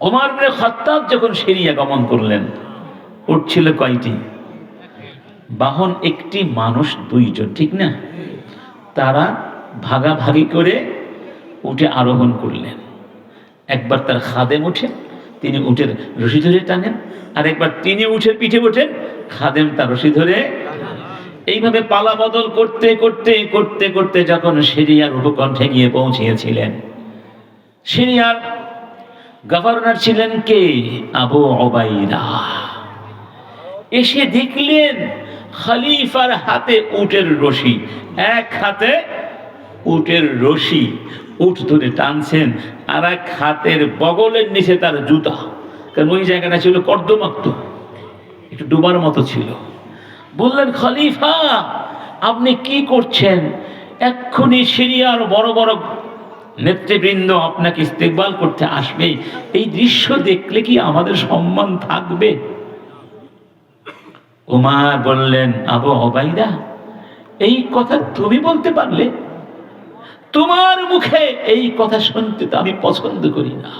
ওমর ইবনে খাত্তাব যখন সিরিয়া গমন করলেন, উট ছিল কয়টি? বাহন একটি, মানুষ দুইজন, ঠিক না? তারা ভাগাভাগি করে উঠে আরোহণ করলেন। একবার তার খাদেম ওঠেন, তিনি উটের রশি ধরে টানেন, আর একবার তিনি উঠের পিঠে ওঠেন, খাদেম তার রশি ধরে। এইভাবে পালা বদল করতে করতে করতে করতে যখন সিরিয়ার উপকণ্ঠে গিয়ে পৌঁছিয়েছিলেন, সিরিয়ার গভর্নর ছিলেন কে? আবু ওবাইদা। এসে দেখলেন খলিফার হাতে উটের রশি, এক হাতে উটের রশি, উট ধরে টানছেন, আর এক হাতের বগলের নিচে তার জুতা, কারণ ওই জায়গাটা ছিল কর্দমাক্ত, একটু ডুবার মতো ছিল। বললেন, খলিফা আপনি কি করছেন? এক্ষুনি সিরিয়ার বড় বড় নেতৃবৃন্দ আপনাকে ইস্তেকবাল করতে আসবে, এই দৃশ্য দেখলে কি আমাদের সম্মান থাকবে? ওমর বললেন, আবু ওবাইদা, এই কথা তুমি বলতে পারলে? তোমার মুখে এই কথা শুনতে তো আমি পছন্দ করি না।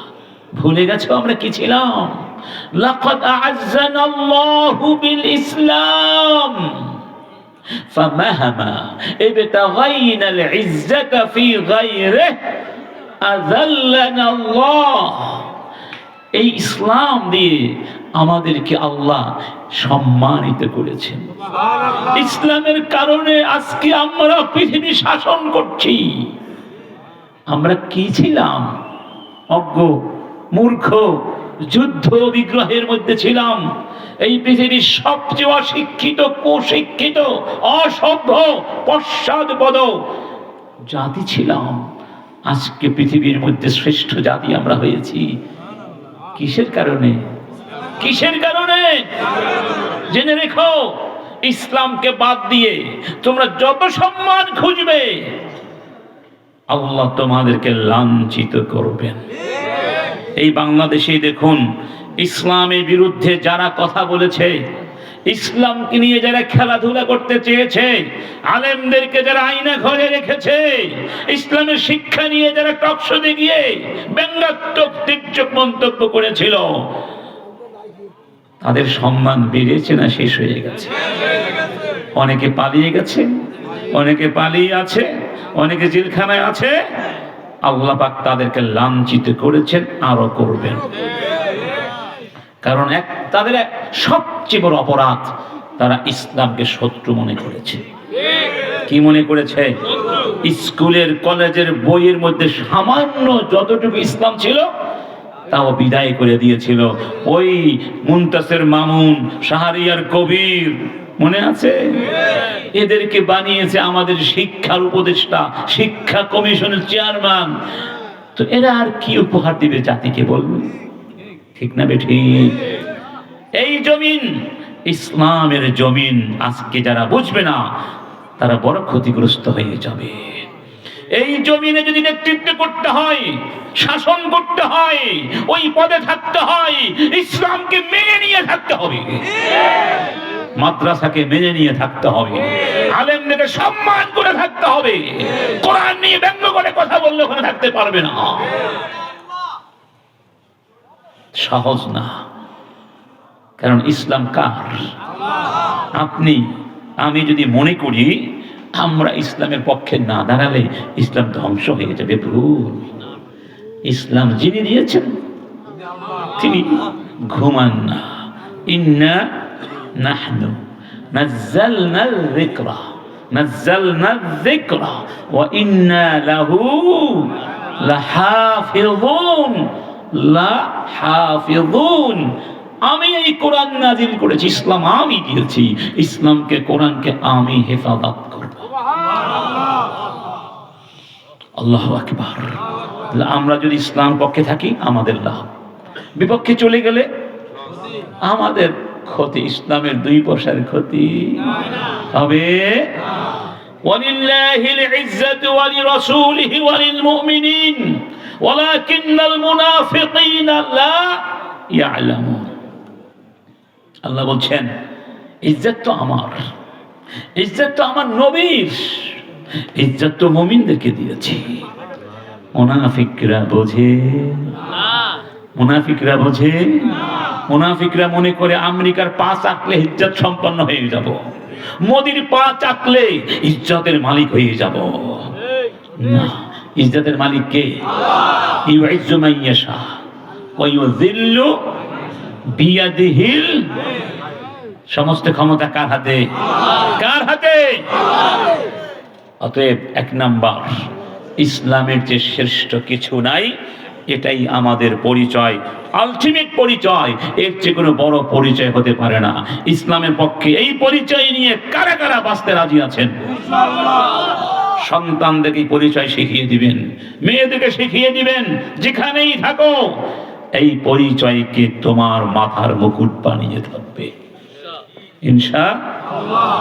ভুলে গেছো আমরা কি ছিলাম? লাকাদ আ'আজ্জানাল্লাহু বিল ইসলাম ফামাহামা ইবতাগাইনাল ইজ্জাতা ফি গায়রিহি আযাল্লানাল্লাহ। এই ইসলাম দিয়ে আমাদেরকে আল্লাহ সম্মানিত করেছেন। ইসলামের কারণে আজকে আমরা পৃথিবী শাসন করছি। আমরা কি ছিলাম? অজ্ঞ, মূর্খ, যুদ্ধ বিগ্রহের মধ্যে ছিলাম। এই পৃথিবীর সবচেয়ে অশিক্ষিত, কুশিক্ষিত, অসভ্য, পশ্চাৎপদ জাতি ছিলাম। আজকে পৃথিবীর মধ্যে শ্রেষ্ঠ জাতি আমরা হয়েছি। কিসের কারণে? কিসের কারণে? জেনে রেখো, ইসলামকে বাদ দিয়ে তোমরা যত সম্মান খুঁজবে, আল্লাহ তোমাদেরকে লাঞ্ছিত করবেন। এই বাংলাদেশে দেখুন, ইসলামের বিরুদ্ধে যারা কথা বলেছে, ইসলামকে নিয়ে যারা খেলাধুলা করতে চেয়েছে, আলেমদেরকে যারা আয়না ঘরে রেখেছে, ইসলামের শিক্ষা নিয়ে যারা টকশোতে গিয়ে ব্যঙ্গাত্মক তীর্যক মন্তব্য করেছিল, তাদের সম্মান বেড়েছে না শেষ হয়ে গেছে? অনেকে পালিয়ে গেছে, অনেকে পালিয়ে আছে, অনেকে জেলখানায় আছে। আল্লাহ পাক তাদেরকে লাঞ্ছিত করেছেন, আরো করবেন। কারণ তাদের সবচেয়ে বড় অপরাধ, তারা ইসলামকে শত্রু মনে করেছে। কি মনে করেছে? স্কুলের কলেজের বইয়ের মধ্যে সামান্য যতটুকু ইসলাম ছিল তাও বিদায় করে দিয়েছিল। ওই মুনতাসির মামুন, শাহরিয়ার কবির, মনে আছে? এদেরকে বানিয়েছে আমাদের শিক্ষার উপদেষ্টা, শিক্ষা কমিশনের চেয়ারম্যান। তো এরা আর কি উপহার দিবে জাতিকে, বলবে? ঠিক না বেঠিক? এই জমিন ইসলামের জমিন। আজকে যারা বুঝবে না তারা বড় ক্ষতিগ্রস্ত হয়ে যাবে। এই জমিনে যদি নেতৃত্ব করতে হয়, শাসন করতে হয়, ওই পদে থাকতে হয়, ইসলামকে মেনে নিয়ে থাকতে হবে, মাদ্রাসাকে মেনে নিয়ে থাকতে হবে, আলেমদেরকে সম্মান করে থাকতে হবে। কোরআন নিয়ে ব্যঙ্গ করে কথা বললে ওখানে থাকতে পারবে না। সহজ না, কারণ ইসলাম কার? আপনি আমি যদি মনে করি আমরা ইসলামের পক্ষে না দাঁড়ালে ইসলাম ধ্বংস হয়ে যাবে, ভুল। ইসলাম যিনি দিয়েছেন তিনি ঘুমান না। ইন্না নাহনু নাজ্জালনা যিকরা ওয়া ইন্না লাহু লাহাফিজুন। আমি এই কোরআন নাজিল করেছি, ইসলাম আমি দিয়েছি, ইসলামকে, কোরআনকে আমি হেফাজত করব। আল্লাহু আকবার। আমরা যদি ইসলাম পক্ষে থাকি আমাদের লাভ, বিপক্ষে চলে গেলে আমাদের ক্ষতি। ইসলামের দুই পয়সার ক্ষতি হবে। ওয়ালিল্লাহিল ইজ্জাতু ওয়া লিরাসূলিহি ওয়া লিল মুমিনিন ওয়ালাকিন্নাল মুনাফিকিনা লা ইয়ালামুন। আল্লাহ বলছেন, ইজ্জত তো আমার, ইজ্জত তো আমার নবীর, ইজ্জত তো মুমিনদেরকে দিয়েছি। মুনাফিকরা বোঝে মুনাফিকরা বোঝে? মুনাফিকরা মনে করে আমেরিকার পা চাকলে ইজ্জত সম্পন্ন হয়ে যাব, মোদির পা চাকলে ইজ্জতের মালিক হয়ে যাব। না, ইজ্জতের মালিক কে? ইউইজ্জু মান ইয়াশা ওয়া ইউযিল্লু বিয়াদিহিল, সমস্ত ক্ষমতা কার হাতে? কার হাতে? অতএব এক নাম্বার, ইসলামের যে শ্রেষ্ঠ কিছু নাই, এটাই আমাদের পরিচয়, আলটিমেট পরিচয়। এর চেয়ে কোনো বড় পরিচয় হতে পারে না। ইসলামের পক্ষে এই পরিচয় নিয়ে কারা কারা বাঁচতে রাজি আছেন? সন্তানদেরকে পরিচয় শিখিয়ে দিবেন, মেয়েদেরকে শিখিয়ে দিবেন, যেখানেই থাকো এই পরিচয়কে তোমার মাথার মুকুট বানিয়ে থাকবে ইনশাআল্লাহ।